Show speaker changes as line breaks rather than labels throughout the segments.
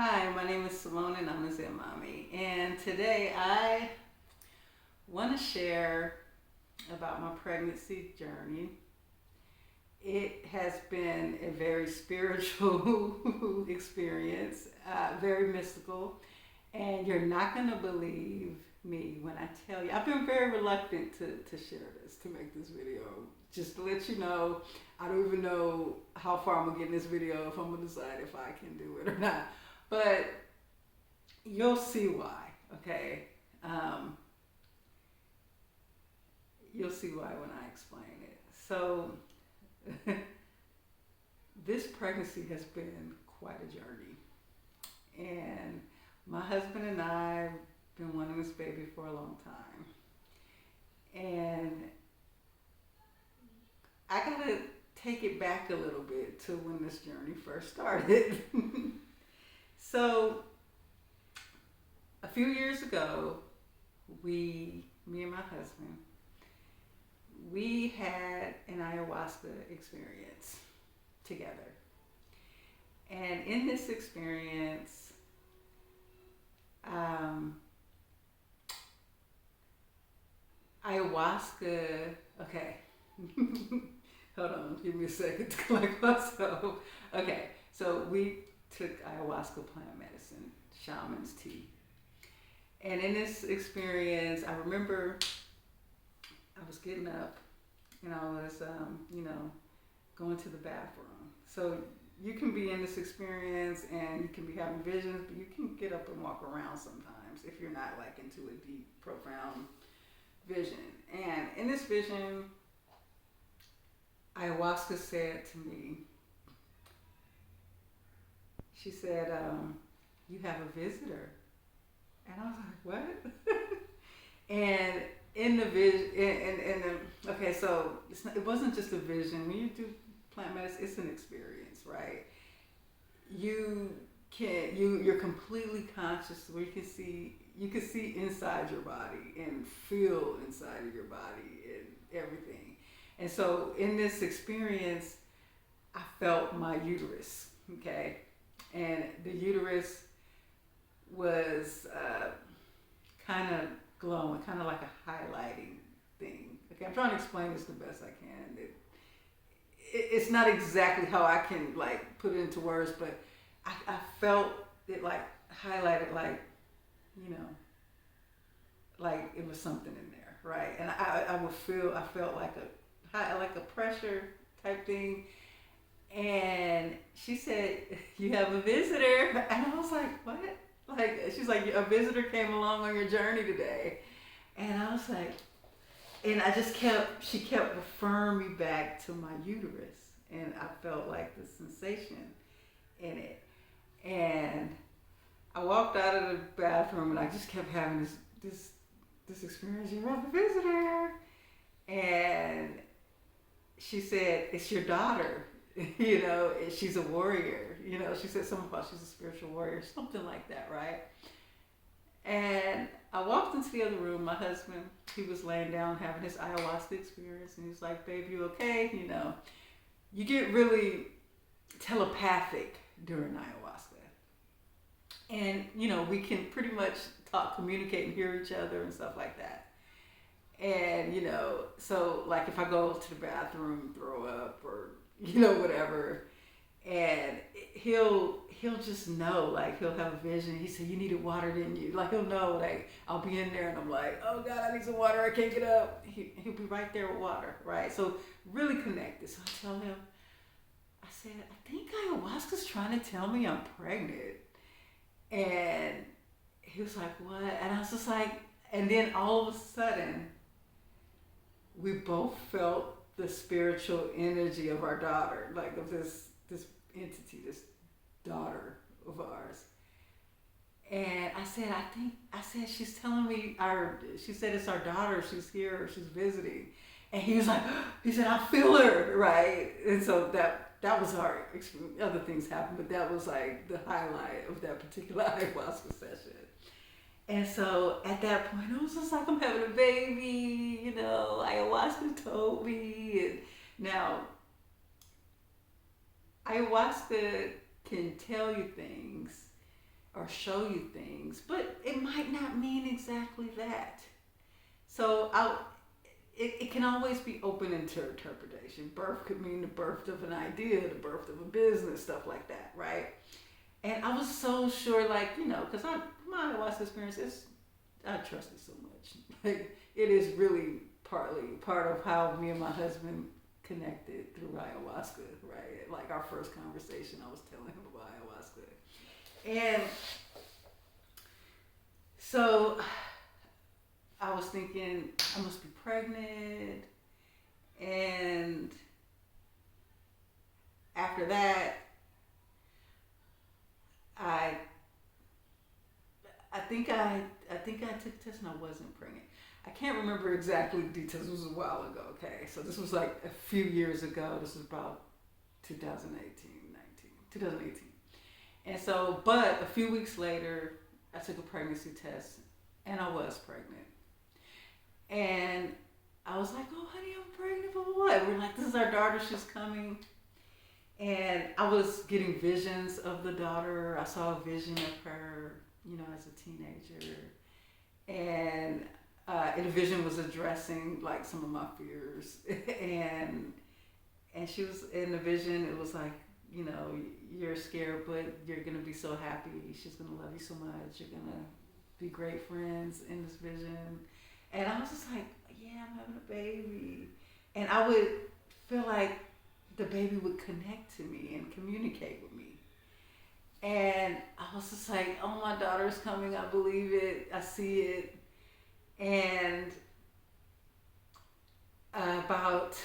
Hi, my name is Simone and I'm a Zen Mommy. And today I want to share about my pregnancy journey. It has been a very spiritual experience, very mystical, and you're not going to believe me when I tell you. I've been very reluctant to share this, to make this video. Just to let you know, I don't even know how far I'm going to get in this video, if I'm going to decide if I can do it or not. But you'll see why, okay? You'll see why when I explain it. So, this pregnancy has been quite a journey. And my husband and I have been wanting this baby for a long time. And I gotta take it back a little bit to when this journey first started. So, a few years ago, me and my husband, we had an ayahuasca experience together. And in this experience, ayahuasca, okay, hold on, give me a second to collect myself. Okay, so we took ayahuasca plant medicine, shaman's tea. And in this experience, I remember I was getting up and I was, going to the bathroom. So you can be in this experience and you can be having visions, but you can get up and walk around sometimes if you're not like into a deep, profound vision. And in this vision, ayahuasca said to me, she said, you have a visitor. And I was like, what? And in the vision, okay, so it wasn't just a vision. When you do plant medicine, it's an experience, right? You're completely conscious where you can see inside your body and feel inside of your body and everything. And so in this experience, I felt my uterus, okay? And the uterus was kind of glowing, kind of like a highlighting thing. Okay, I'm trying to explain this the best I can. It's not exactly how I can like put it into words, but I felt it like highlighted, like, like it was something in there, right? And I felt like a pressure type thing. And she said, you have a visitor. And I was like, what? Like, she's like, a visitor came along on your journey today. And I was like, and she kept referring me back to my uterus. And I felt like the sensation in it. And I walked out of the bathroom and I just kept having this experience. You have a visitor. And she said, it's your daughter. She's a warrior. She said something about she's a spiritual warrior, something like that, right? And I walked into the other room. My husband, he was laying down having his ayahuasca experience, and he's like, babe, you okay? You get really telepathic during ayahuasca. And, we can pretty much talk, communicate, and hear each other and stuff like that. And, so like if I go to the bathroom, throw up, or whatever, and he'll just know, like he'll have a vision. He said, you needed water, didn't you? Like he'll know, like I'll be in there and I'm like, oh God, I need some water, I can't get up. He'll be right there with water, right? So really connected. So I tell him, I said, I think ayahuasca's trying to tell me I'm pregnant. And he was like, what? And I was just like, and then all of a sudden, we both felt the spiritual energy of our daughter, like of this entity, this daughter of ours. And I said, she's telling me she said it's our daughter, she's here, she's visiting. And he was like, he said, I feel her, right? And so that was our experience. Other things happened, but that was like the highlight of that particular ayahuasca session. And so at that point, I was just like, I'm having a baby, ayahuasca told me. And now, ayahuasca can tell you things or show you things, but it might not mean exactly that. So it can always be open to interpretation. Birth could mean the birth of an idea, the birth of a business, stuff like that, right? And I was so sure, like, because my ayahuasca experience is, I trust it so much. Like, it is really partly part of how me and my husband connected through ayahuasca, right? Like our first conversation, I was telling him about ayahuasca. And so I was thinking, I must be pregnant. And after that, I think I took tests and I wasn't pregnant. I can't remember exactly the details. It was a while ago. Okay, so this was like a few years ago. This was about 2018. And so, but a few weeks later, I took a pregnancy test and I was pregnant. And I was like, "Oh, honey, I'm pregnant for what?" We're like, "This is our daughter. She's coming." And I was getting visions of the daughter. I saw a vision of her, as a teenager. And the vision was addressing like some of my fears. and she was in the vision. It was like, you're scared, but you're going to be so happy. She's going to love you so much. You're going to be great friends in this vision. And I was just like, yeah, I'm having a baby. And I would feel like the baby would connect to me and communicate with me. And I was just like, oh, my daughter's coming. I believe it. I see it. And about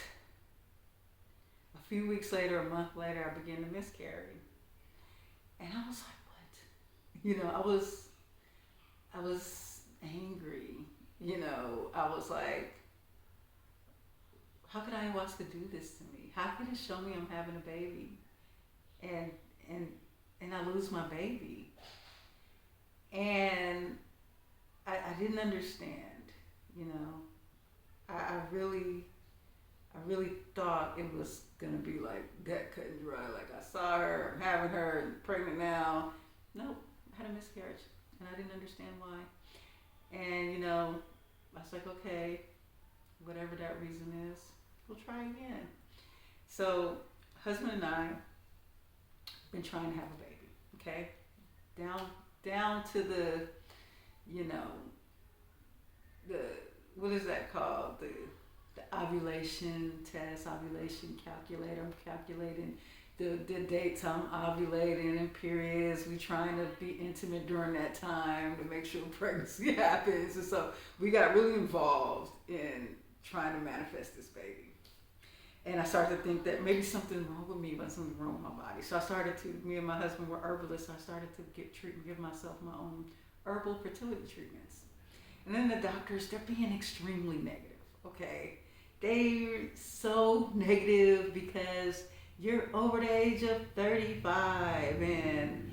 a few weeks later, a month later, I began to miscarry. And I was like, what? I was angry. I was like, how could ayahuasca do this to me? How could it show me I'm having a baby and I lose my baby? And I didn't understand, I really thought it was gonna be like that cut and dry. Like I saw her, I'm having her, and pregnant now. Nope, I had a miscarriage and I didn't understand why. And I was like, okay, whatever that reason is, we'll try again. So husband and I been trying to have a baby, okay? Down to the, the, what is that called? The ovulation test, ovulation calculator. I'm calculating the dates I'm ovulating and periods. We trying to be intimate during that time to make sure pregnancy happens. And so we got really involved in trying to manifest this baby. And I started to think that maybe something wrong with me, but something wrong with my body. So I started to, me and my husband were herbalists, so I started to give myself my own herbal fertility treatments. And then the doctors, they're being extremely negative, okay? They're so negative because you're over the age of 35 and,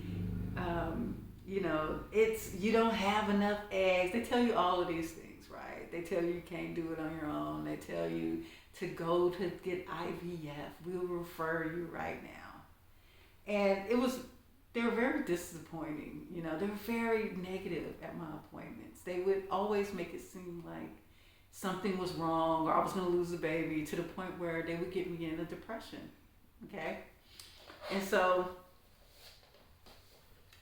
you don't have enough eggs. They tell you all of these things, right? They tell you can't do it on your own. They tell you to go to get IVF. We'll refer you right now. And they were very disappointing. They were very negative at my appointments. They would always make it seem like something was wrong or I was going to lose the baby, to the point where they would get me in a depression. Okay? And so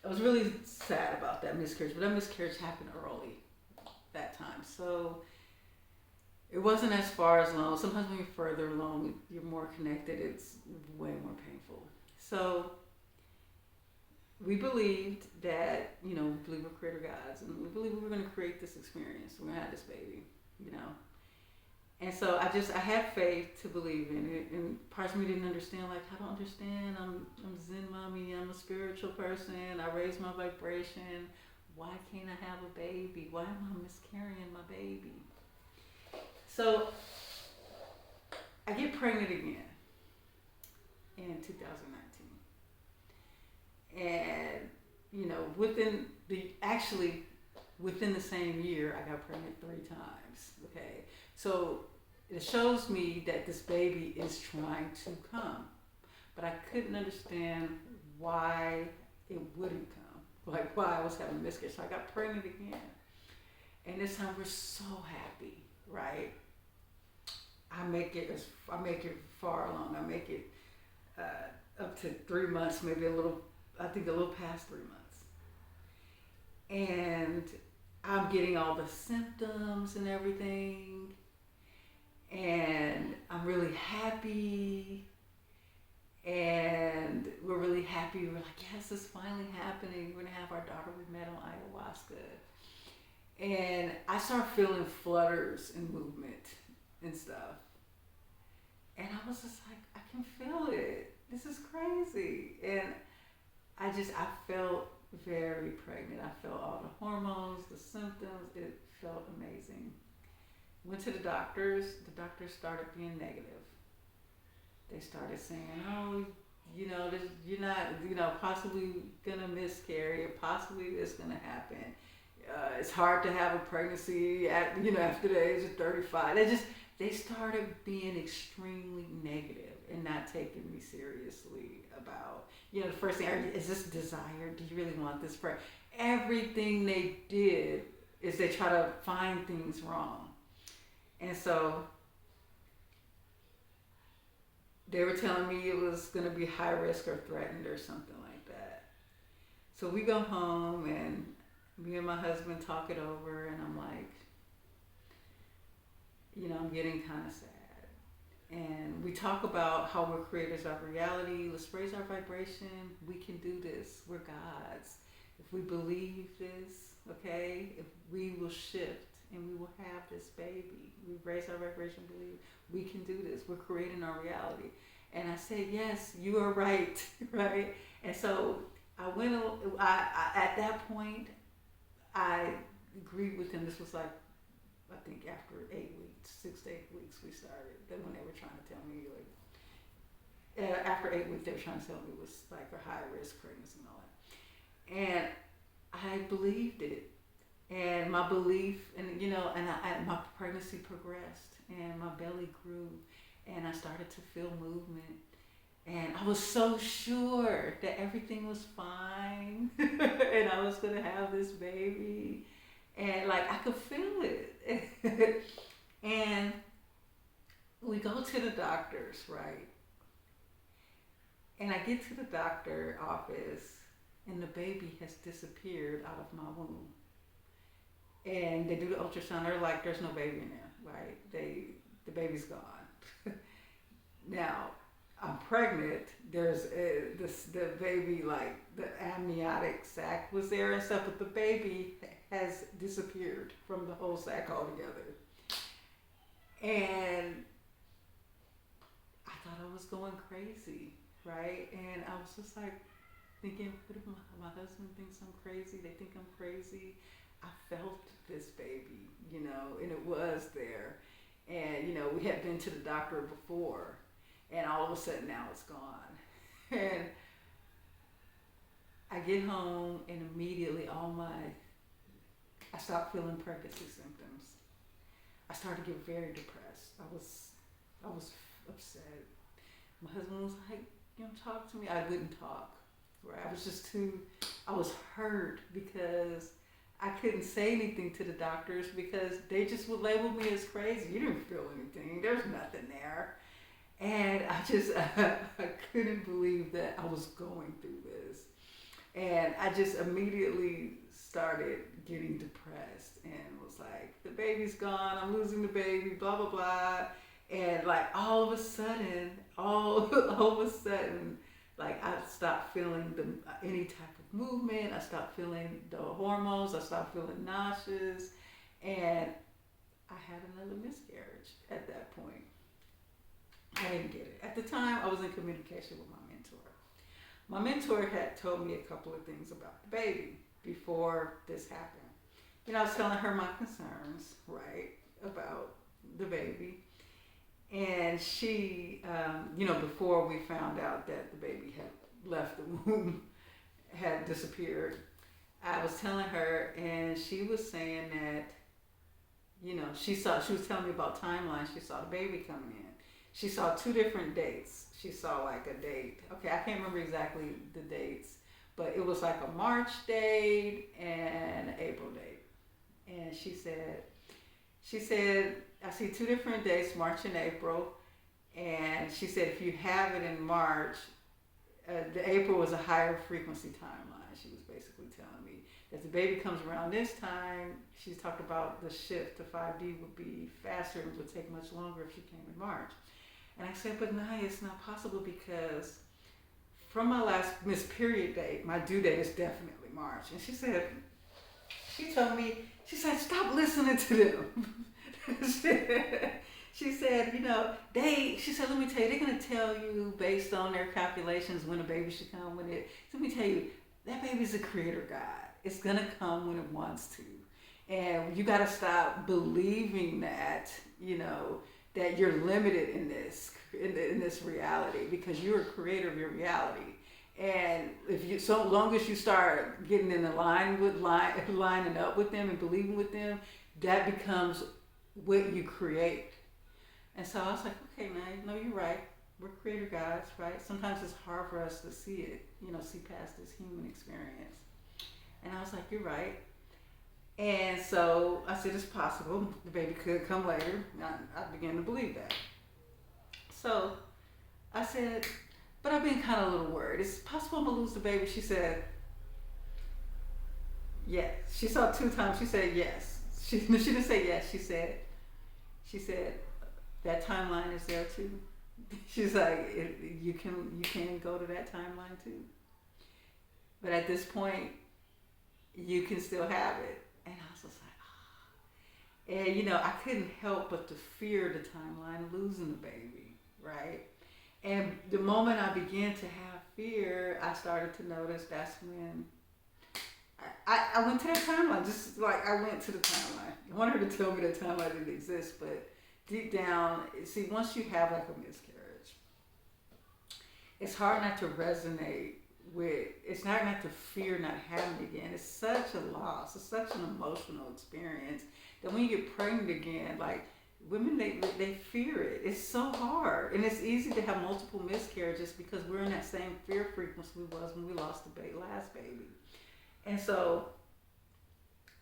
I was really sad about that miscarriage, but that miscarriage happened early that time. So it wasn't as far as along. Sometimes when you're further along, you're more connected, it's way more painful. So we believed that, we believe we're creator gods, and we believe we were going to create this experience. We're going to have this baby, And so I had faith to believe in it, and parts of me didn't understand, like, I don't understand, I'm Zen mommy, I'm a spiritual person, I raise my vibration, why can't I have a baby? Why am I miscarrying my baby? So I get pregnant again in 2019. And, within the same year, I got pregnant 3 times, okay? So it shows me that this baby is trying to come, but I couldn't understand why it wouldn't come. like why I was having a miscarriage. So I got pregnant again. And this time we're so happy, right? I make it far along. I make it up to 3 months, maybe a little past 3 months. And I'm getting all the symptoms and everything. And I'm really happy. And we're really happy. We're like, yes, it's finally happening. We're going to have our daughter. We met on ayahuasca. And I start feeling flutters and movement and stuff. And I was just like, I can feel it. This is crazy. And I felt very pregnant. I felt all the hormones, the symptoms. It felt amazing. Went to the doctors. The doctors started being negative. They started saying, oh, you're not, possibly gonna miscarry, or possibly this gonna happen. It's hard to have a pregnancy after the age of 35. They started being extremely negative and not taking me seriously about, the first thing, is this desire? Do you really want this? Everything they did is they try to find things wrong. And so they were telling me it was going to be high risk or threatened or something like that. So we go home and me and my husband talk it over, and I'm like, I'm getting kind of sad. And we talk about how we're creators of reality. Let's raise our vibration. We can do this. We're gods. If we believe this, okay, if we will shift and we will have this baby. We raise our vibration, believe we can do this. We're creating our reality. And I said, yes, you are right, right? And so at that point, I agreed with him. This was like, I think after 8 weeks, 6 to 8 weeks we started. Then when they were trying to tell me, after 8 weeks, they were trying to tell me it was like a high risk pregnancy and all that. And I believed it. And my belief, and my pregnancy progressed, and my belly grew, and I started to feel movement. And I was so sure that everything was fine and I was going to have this baby. And I could feel it. And we go to the doctors, right? And I get to the doctor office and the baby has disappeared out of my womb. And they do the ultrasound. They're like, there's no baby in there, right? The baby's gone. Now, I'm pregnant. There's the baby, the amniotic sac was there and stuff, but the baby has disappeared from the whole sac altogether. And I thought I was going crazy, right? And I was just thinking, what if my husband thinks I'm crazy? They think I'm crazy. I felt this baby, and it was there. And, we had been to the doctor before. And all of a sudden now it's gone. And I get home and immediately I stopped feeling pregnancy symptoms. I started to get very depressed. I was upset. My husband was like, talk to me. I wouldn't talk. Right? I was hurt because I couldn't say anything to the doctors because they just would label me as crazy. You didn't feel anything. There's nothing there. And I couldn't believe that I was going through this. And I just immediately started getting depressed and was like, the baby's gone, I'm losing the baby, blah, blah, blah. And all of a sudden, I stopped feeling any type of movement. I stopped feeling the hormones. I stopped feeling nauseous. And I had another miscarriage at that point. I didn't get it. At the time, I was in communication with my mentor. My mentor had told me a couple of things about the baby before this happened. I was telling her my concerns, right, about the baby. And she, before we found out that the baby had left the womb, had disappeared, I was telling her, and she was saying that, she was telling me about timelines. She saw the baby coming in. She saw 2 different dates. She saw a date. Okay, I can't remember exactly the dates, but it was like a March date and an April date. And she said, I see 2 different dates, March and April. And she said, if you have it in March, the April was a higher frequency timeline. She was basically telling me that the baby comes around this time. She's talked about the shift to 5D would be faster and would take much longer if she came in March. And I said, but Naya, it's not possible because from my last missed period date, my due date is definitely March. And she told me, she said, stop listening to them. She said, she said, let me tell you, they're going to tell you based on their calculations when a baby should come. Let me tell you, that baby's a creator God. It's going to come when it wants to. And you got to stop believing that, that you're limited in this reality, because you're a creator of your reality. And so long as you start getting in the lining up with them and believing with them, that becomes what you create. And so I was like, okay, man, no, you're right. We're creator gods, right? Sometimes it's hard for us to see it, see past this human experience. And I was like, you're right. And so I said, it's possible the baby could come later. I began to believe that. So I said, but I've been kind of a little worried. It's possible I'm going to lose the baby. She said, yes. She saw 2 times. She said, yes. She didn't say yes. She said, that timeline is there too. She's like, you can go to that timeline too. But at this point, you can still have it. And I was just like, And I couldn't help but to fear the timeline of losing the baby, right? And the moment I began to have fear, I started to notice that's when I went to that timeline. Just like I went to the timeline. I wanted her to tell me that timeline didn't exist, but deep down, see, once you have like a miscarriage, it's hard not to resonate with, it's hard not to fear not having it again. It's such a loss. It's such an emotional experience that when you get pregnant again, like women, they fear it. It's so hard. And it's easy to have multiple miscarriages because we're in that same fear frequency we was when we lost the last baby. And so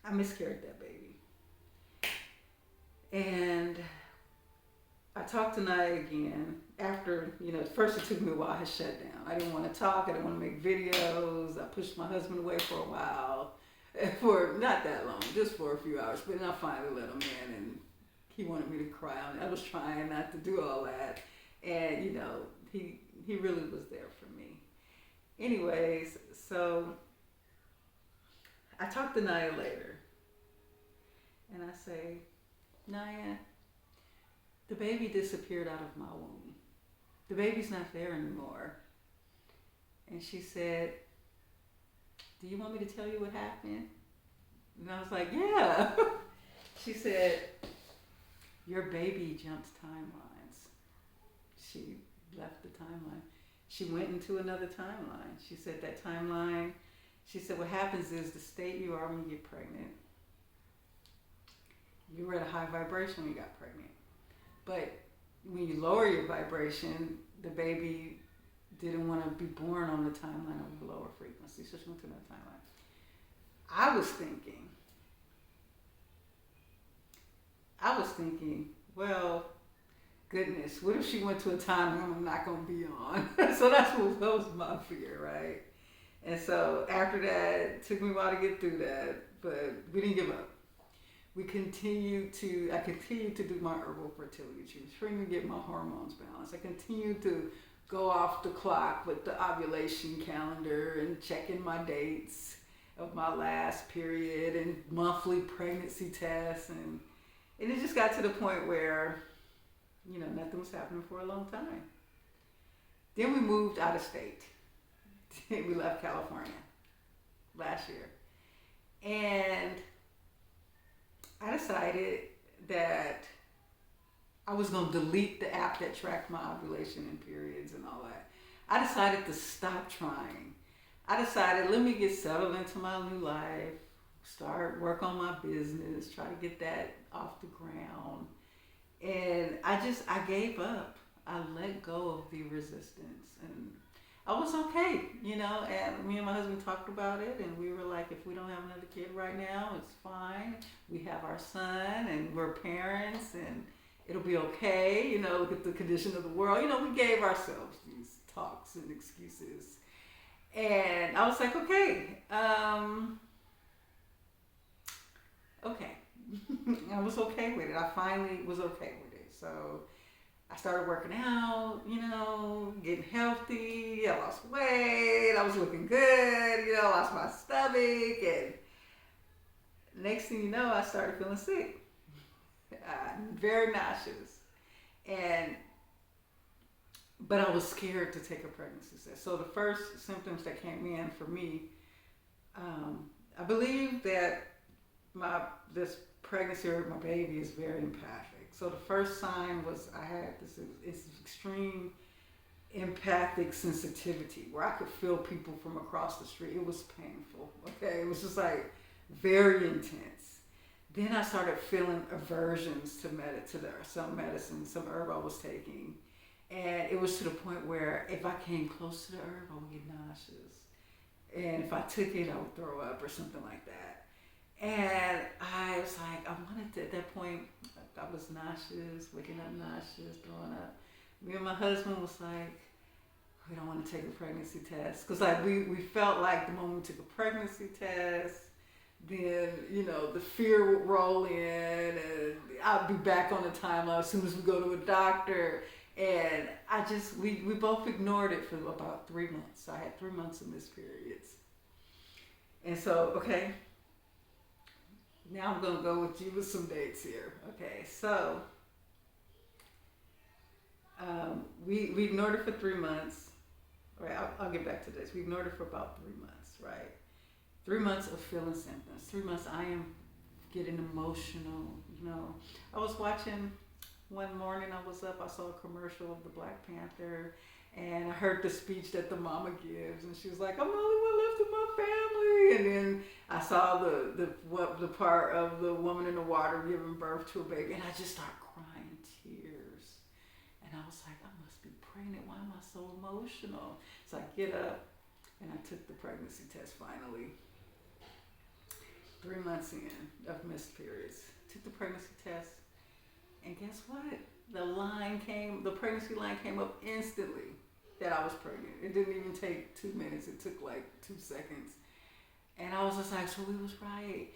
I miscarried that baby. And I talked to Naya again after, first it took me a while. I had shut down. I didn't want to talk. I didn't want to make videos. I pushed my husband away for a while. For not that long, just for a few hours. But then I finally let him in, and he wanted me to cry. I was trying not to do all that. And, he really was there for me. Anyways, so I talked to Naya later. And I say, Naya, the baby disappeared out of my womb. The baby's not there anymore. And she said, do you want me to tell you what happened? And I was like, yeah. She said, your baby jumped timelines. She left the timeline. She went into another timeline. She said that timeline, she said what happens is the state you are when you get pregnant, you were at a high vibration when you got pregnant. But when you lower your vibration, the baby didn't want to be born on the timeline of the lower frequency, so she went to another timeline. I was thinking, well, goodness, what if she went to a time when I'm not going to be on? So that was my fear, right? And so after that, it took me a while to get through that, but we didn't give up. I continued to do my herbal fertility treatments, trying to get my hormones balanced. I continued to go off the clock with the ovulation calendar and checking my dates of my last period and monthly pregnancy tests. And it just got to the point where, nothing was happening for a long time. Then we moved out of state. We left California last year. And I decided that I was going to delete the app that tracked my ovulation and periods and all that. I decided to stop trying. I decided, let me get settled into my new life, start work on my business, try to get that off the ground. And I gave up. I let go of the resistance. And I was okay, and me and my husband talked about it, and we were like, if we don't have another kid right now, it's fine. We have our son, and we're parents, and it'll be okay, look at the condition of the world. We gave ourselves these talks and excuses. And I was like, okay, okay. I was okay with it. I finally was okay with it. So I started working out, getting healthy. I lost weight. I was looking good. I lost my stomach. And next thing you know, I started feeling sick. Very nauseous. But I was scared to take a pregnancy test. So the first symptoms that came in for me, I believe that this pregnancy with my baby is very empathic. So the first sign was I had this extreme empathic sensitivity where I could feel people from across the street. It was painful. Okay, it was just like very intense. Then I started feeling aversions to some medicine, some herb I was taking, and it was to the point where if I came close to the herb, I would get nauseous, and if I took it, I would throw up or something like that. And I was like, I wanted to, at that point, I was nauseous, waking up nauseous, throwing up. Me and my husband was like, we don't want to take a pregnancy test. Because like we felt like the moment we took a pregnancy test, then, the fear would roll in and I'd be back on the timeline as soon as we go to a doctor. And we both ignored it for about 3 months. So I had 3 months of missed periods. And so, okay. Now I'm going to go with you with some dates here. Okay, so we ignored it for 3 months. All right, I'll get back to this. We ignored it for about 3 months, right? 3 months of feeling symptoms. 3 months I am getting emotional, I was watching, one morning I was up, I saw a commercial of the Black Panther, and I heard the speech that the mama gives, and she was like, I'm the only one left in my family. And then I saw the part of the woman in the water giving birth to a baby, and I just started crying tears. And I was like, I must be pregnant. Why am I so emotional? So I get up, and I took the pregnancy test finally. 3 months in of missed periods. Took the pregnancy test, and guess what? The pregnancy line came up instantly that I was pregnant. It didn't even take 2 minutes. It took like 2 seconds. And I was just like, so we was right.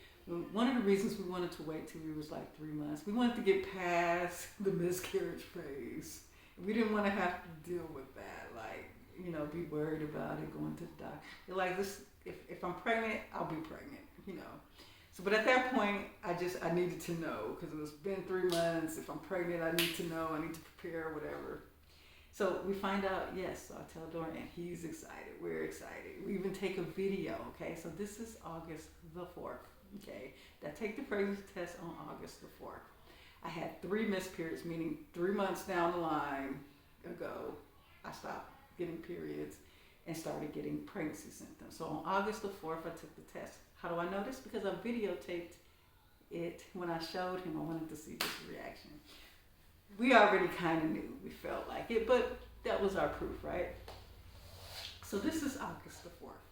One of the reasons we wanted to wait till we was like 3 months, we wanted to get past the miscarriage phase. We didn't want to have to deal with that, like, be worried about it, going to the doctor. Like, this, if I'm pregnant, I'll be pregnant, So, but at that point, I needed to know, because it was been 3 months. If I'm pregnant, I need to know. I need to prepare, whatever. So we find out, yes, so I tell Dorian, he's excited. We're excited. We even take a video, okay? So this is August the 4th, okay? I take the pregnancy test on August the 4th. I had 3 missed periods, meaning 3 months down the line ago, I stopped getting periods and started getting pregnancy symptoms. So on August the 4th, I took the test. How do I know this? Because I videotaped it when I showed him. I wanted to see his reaction. We already kind of knew. We felt like it, but that was our proof, right? So this is August the 4th.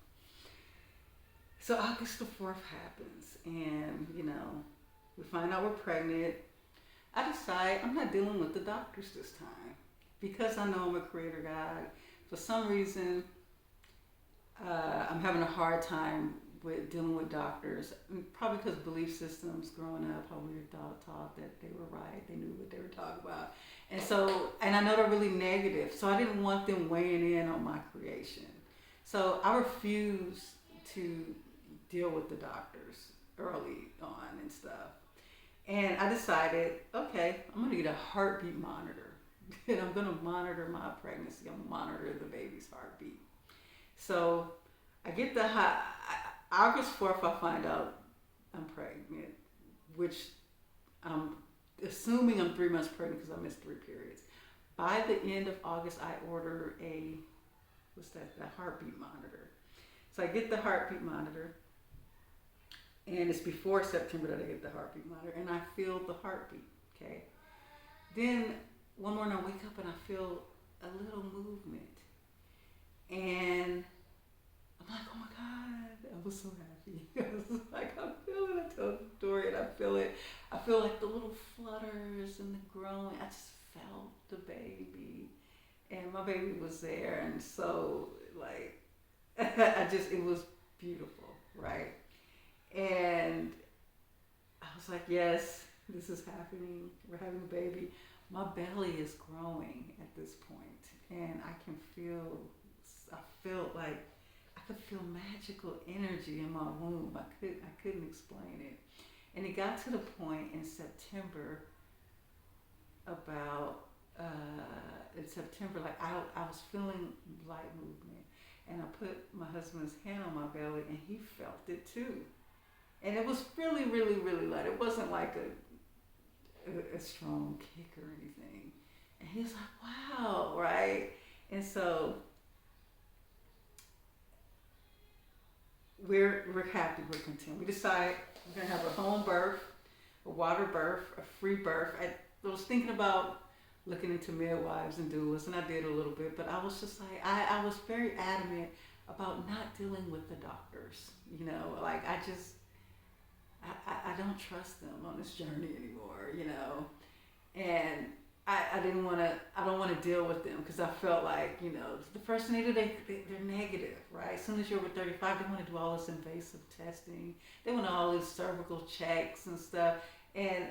So August the 4th happens, and, we find out we're pregnant. I decide I'm not dealing with the doctors this time. Because I know I'm a creator God, for some reason, I'm having a hard time with dealing with doctors, probably because belief systems growing up, how we were taught that they were right, they knew what they were talking about. And I know they're really negative, so I didn't want them weighing in on my creation. So I refused to deal with the doctors early on and stuff. And I decided, okay, I'm gonna get a heartbeat monitor. And I'm gonna monitor my pregnancy, I'm gonna monitor the baby's heartbeat. So I get August 4th, I find out I'm pregnant, which I'm assuming I'm 3 months pregnant because I missed 3 periods. By the end of August, I order a heartbeat monitor. So I get the heartbeat monitor, and it's before September that I get the heartbeat monitor, and I feel the heartbeat, okay? Then one morning I wake up and I feel a little movement. And I'm like, oh my God, I was so happy. I was like, I feel it. I told Dory and I feel it. I feel like the little flutters and the growing. I just felt the baby. And my baby was there. And so, like, it was beautiful, right? And I was like, yes, this is happening. We're having a baby. My belly is growing at this point, and I felt like I could feel magical energy in my womb. I couldn't explain it. And it got to the point in September like I was feeling light movement, and I put my husband's hand on my belly, and he felt it too. And it was really, really, really light. It wasn't like a strong kick or anything. And he was like, wow, right? And so we're happy, we're content. We decided we're gonna have a home birth, a water birth, a free birth. I was thinking about looking into midwives and doulas, and I did a little bit, but I was just like, I was very adamant about not dealing with the doctors. You know, like I don't trust them on this journey anymore, you know, and I don't want to deal with them because I felt like, you know, the first thing they do, they're negative, right? As soon as you're over 35, they want to do all this invasive testing. They want all these cervical checks and stuff, and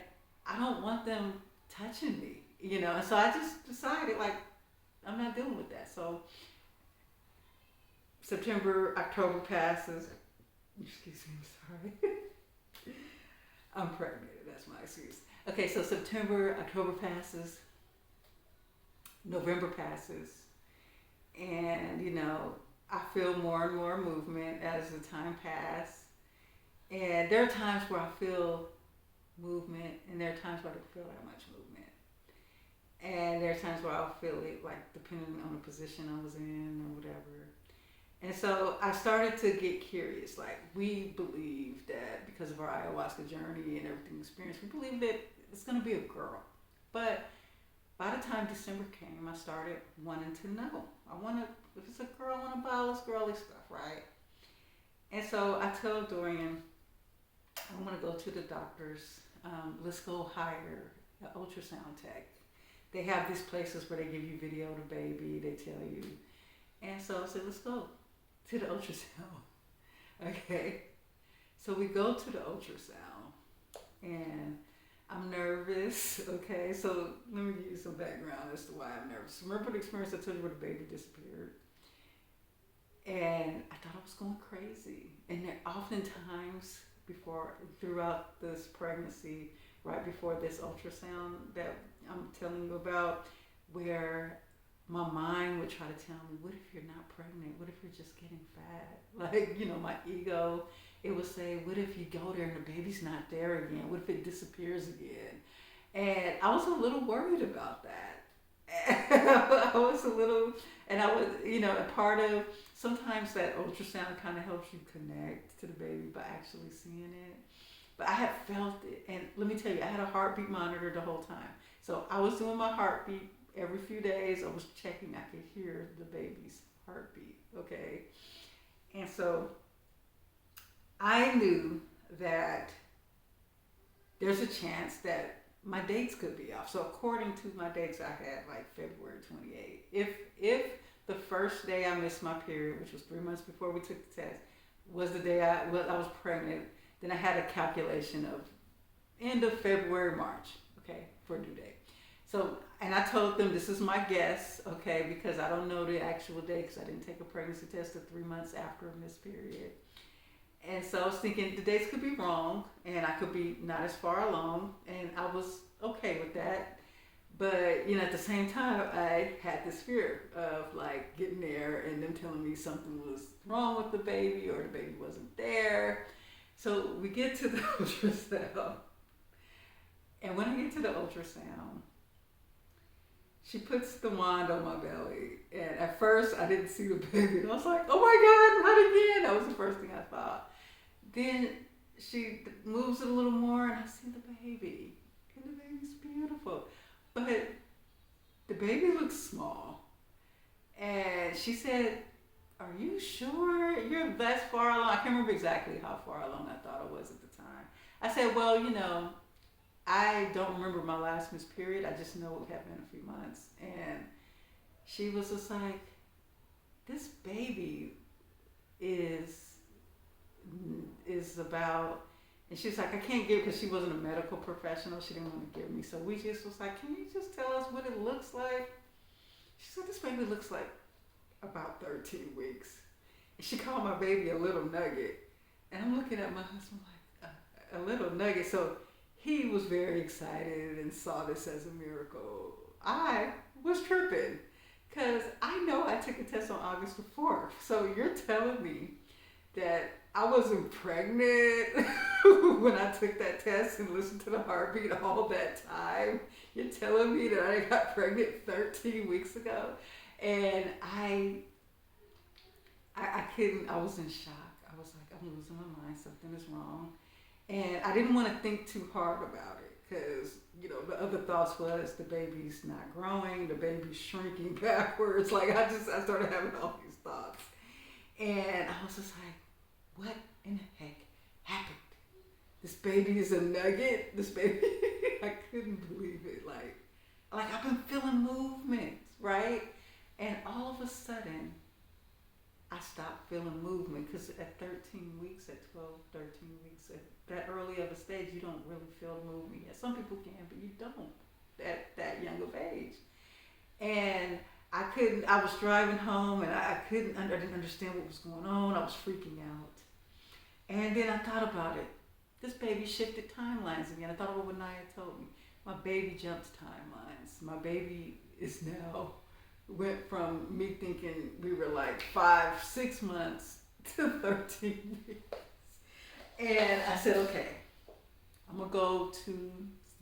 I don't want them touching me, you know, and so I just decided, like, I'm not dealing with that. So September, October passes. Excuse me, I'm sorry. I'm pregnant, that's my excuse. Okay, so September, October passes, November passes, and you know, I feel more and more movement as the time passes. And there are times where I feel movement, and there are times where I don't feel that much movement. And there are times where I'll feel it, like, depending on the position I was in or whatever. And so I started to get curious. Like, we believe that because of our ayahuasca journey and everything experienced, we believe that it's going to be a girl. But by the time December came, I started wanting to know. If it's a girl, I want to buy all this girly stuff, right? And so I tell Dorian, I want to go to the doctors. Let's go hire an ultrasound tech. They have these places where they give you video of the baby. They tell you. And so I said, let's go to the ultrasound. Okay. So we go to the ultrasound, and I'm nervous. Okay. So let me give you some background as to why I'm nervous. Remember the experience I told you where the baby disappeared? And I thought I was going crazy. And there oftentimes throughout this pregnancy, right before this ultrasound that I'm telling you about, where my mind would try to tell me, what if you're not pregnant? What if you're just getting fat? Like, you know, my ego, it would say, what if you go there and the baby's not there again? What if it disappears again? And I was a little worried about that. I was a little, and I was, you know, sometimes that ultrasound kind of helps you connect to the baby by actually seeing it. But I had felt it, and let me tell you, I had a heartbeat monitor the whole time. So I was doing my heartbeat every few days. I was checking, I could hear the baby's heartbeat, okay? And so I knew that there's a chance that my dates could be off. So according to my dates, I had like February 28th. If the first day I missed my period, which was 3 months before we took the test, was the day I was pregnant, then I had a calculation of end of February, March, okay, for due date. So, and I told them this is my guess, okay, because I don't know the actual date because I didn't take a pregnancy test till 3 months after a missed period. And so I was thinking the dates could be wrong and I could be not as far along, and I was okay with that. But, you know, at the same time, I had this fear of like getting there and them telling me something was wrong with the baby or the baby wasn't there. So we get to the ultrasound. And when I get to the ultrasound, she puts the wand on my belly. And at first, I didn't see the baby. And I was like, oh my God, not again. That was the first thing I thought. Then she moves it a little more, and I see the baby. And the baby's beautiful. But the baby looks small. And she said, are you sure you're that far along? I can't remember exactly how far along I thought I was at the time. I said, well, I don't remember my last missed period. I just know it had been a few months. And she was just like, this baby is about, and she was like, I can't give, because she wasn't a medical professional. She didn't want to give me. So we just was like, can you just tell us what it looks like? She said, this baby looks like about 13 weeks. And she called my baby a little nugget. And I'm looking at my husband like, a little nugget. So he was very excited and saw this as a miracle. I was tripping because I know I took a test on August the 4th. So you're telling me that I wasn't pregnant when I took that test and listened to the heartbeat all that time. You're telling me that I got pregnant 13 weeks ago? And I couldn't, I was in shock. I was like, I'm losing my mind, something is wrong. And I didn't want to think too hard about it because, the other thoughts was the baby's not growing, the baby's shrinking backwards. Like I started having all these thoughts. And I was just like, what in the heck happened? This baby is a nugget. This baby, I couldn't believe it. Like I've been feeling movement, right? And all of a sudden, I stopped feeling movement because at 13 weeks, at 12, 13 weeks, at that early of a stage, you don't really feel movement yet. Some people can, but you don't at that young of age. And I was driving home and I didn't understand what was going on. I was freaking out. And then I thought about it. This baby shifted timelines again. I thought about what Naya told me. My baby jumps timelines. My baby is now went from me thinking we were like 5-6 months to 13 weeks. And I said, okay, I'm gonna go to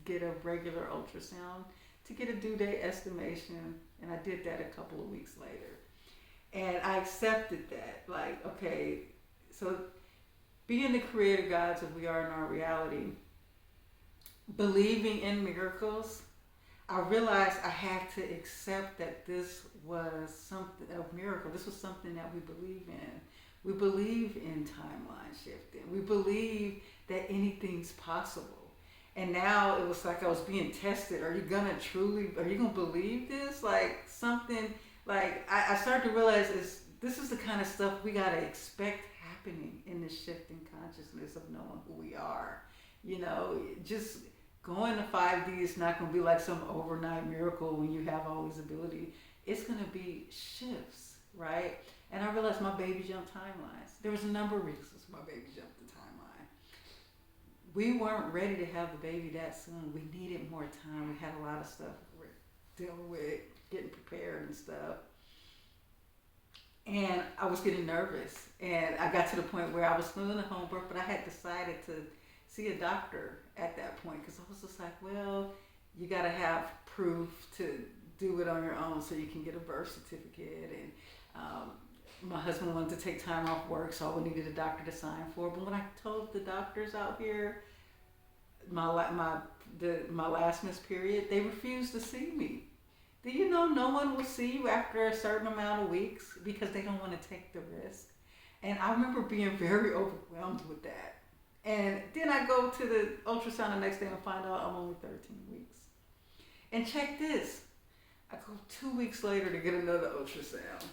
get a regular ultrasound to get a due date estimation. And I did that a couple of weeks later. And I accepted that. Like, okay, so being the creator gods that we are in our reality, believing in miracles, I realized I had to accept that this was something, a miracle. This was something that we believe in. We believe in timeline shifting. We believe that anything's possible. And now it was like I was being tested. Are you gonna believe this? Like something, like I started to realize this is the kind of stuff we gotta expect happening in this shift in consciousness of knowing who we are. Just going to 5D is not going to be like some overnight miracle when you have all these ability. It's going to be shifts, right? And I realized my baby jumped timelines. There was a number of reasons my baby jumped the timeline. We weren't ready to have the baby that soon. We needed more time. We had a lot of stuff we were dealing with, getting prepared and stuff. And I was getting nervous. And I got to the point where I was still in the home birth, but I had decided to see a doctor at that point because I was just like, well, you got to have proof to do it on your own so you can get a birth certificate. And my husband wanted to take time off work, so I needed a doctor to sign for. But when I told the doctors out here my last missed period, they refused to see me. Do you know no one will see you after a certain amount of weeks because they don't want to take the risk? And I remember being very overwhelmed with that. And then I go to the ultrasound the next day and find out I'm only 13 weeks. And check this. I go 2 weeks later to get another ultrasound.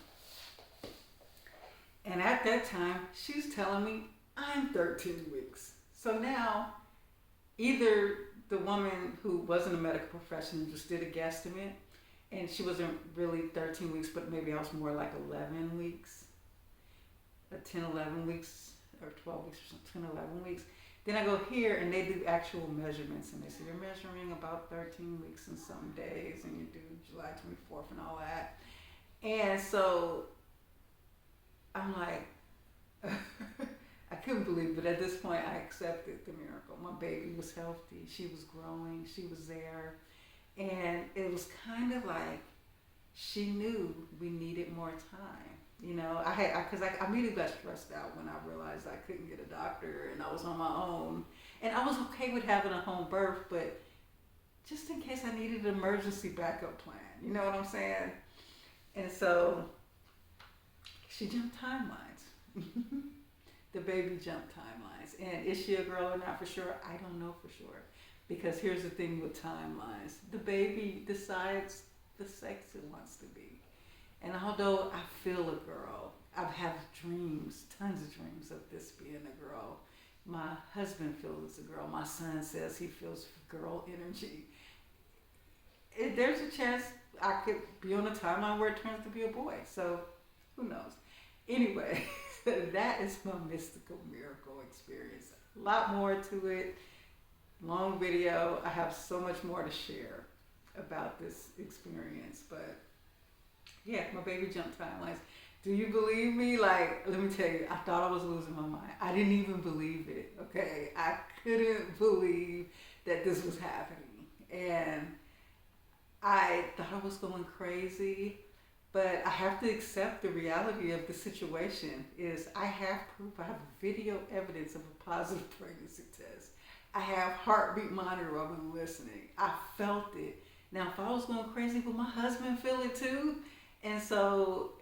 And at that time, she's telling me I'm 13 weeks. So now, either the woman who wasn't a medical professional just did a guesstimate, and she wasn't really 13 weeks, but maybe I was more like 11 weeks, 10, 11 weeks, or 12 weeks, or 10, 11 weeks. Then I go here and they do actual measurements and they say you're measuring about 13 weeks and some days and you do July 24th and all that. And so I'm like, I couldn't believe it. At this point I accepted the miracle. My baby was healthy, she was growing, she was there. And it was kind of like she knew we needed more time. Because I immediately got stressed out when I realized I couldn't get a doctor and I was on my own. And I was okay with having a home birth, but just in case I needed an emergency backup plan. You know what I'm saying? And so She jumped timelines. The baby jumped timelines. And is she a girl or not for sure? I don't know for sure. Because here's the thing with timelines. The baby decides the sex it wants to be. And although I feel a girl, I have dreams, tons of dreams of this being a girl. My husband feels a girl. My son says he feels girl energy. There's a chance I could be on a timeline where it turns to be a boy. So who knows? Anyway, that is my mystical miracle experience. A lot more to it. Long video. I have so much more to share about this experience. But yeah, my baby jumped timelines. Do you believe me? Like, let me tell you, I thought I was losing my mind. I didn't even believe it, okay? I couldn't believe that this was happening. And I thought I was going crazy, but I have to accept the reality of the situation is I have proof. I have video evidence of a positive pregnancy test. I have heartbeat monitor while I'm listening. I felt it. Now, if I was going crazy, would my husband feel it too? And so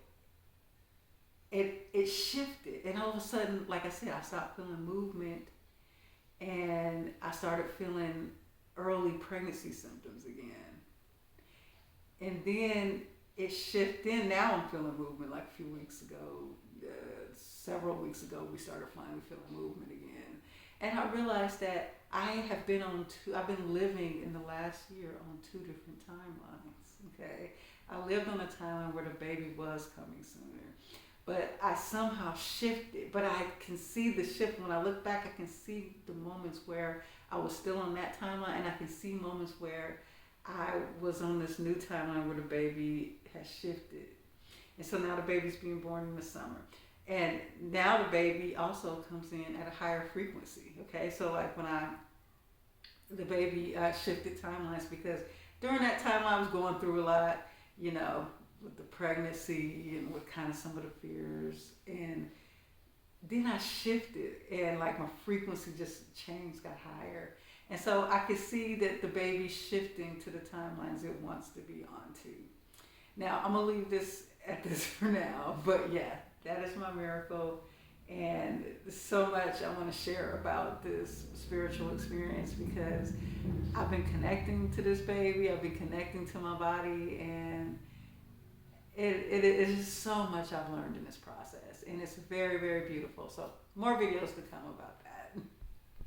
it shifted. And all of a sudden, like I said, I stopped feeling movement and I started feeling early pregnancy symptoms again. And then it shifted. Now I'm feeling movement like a few weeks ago. Several weeks ago, we started finally feeling movement again. And I realized that I've been living in the last year on two different timelines, okay? I lived on a timeline where the baby was coming sooner. But I somehow shifted. But I can see the shift. When I look back, I can see the moments where I was still on that timeline, and I can see moments where I was on this new timeline where the baby has shifted. And so now the baby's being born in the summer. And now the baby also comes in at a higher frequency, okay? So like when the baby shifted timelines, because during that time I was going through a lot, you know, with the pregnancy and with kind of some of the fears. And then I shifted and like my frequency just changed, got higher. And so I could see that the baby's shifting to the timelines it wants to be onto. Now, I'm going to leave this at this for now. But yeah, that is my miracle. And so much I want to share about this spiritual experience because I've been connecting to this baby. I've been connecting to my body. And it is just so much I've learned in this process. And it's very, very beautiful. So more videos to come about that.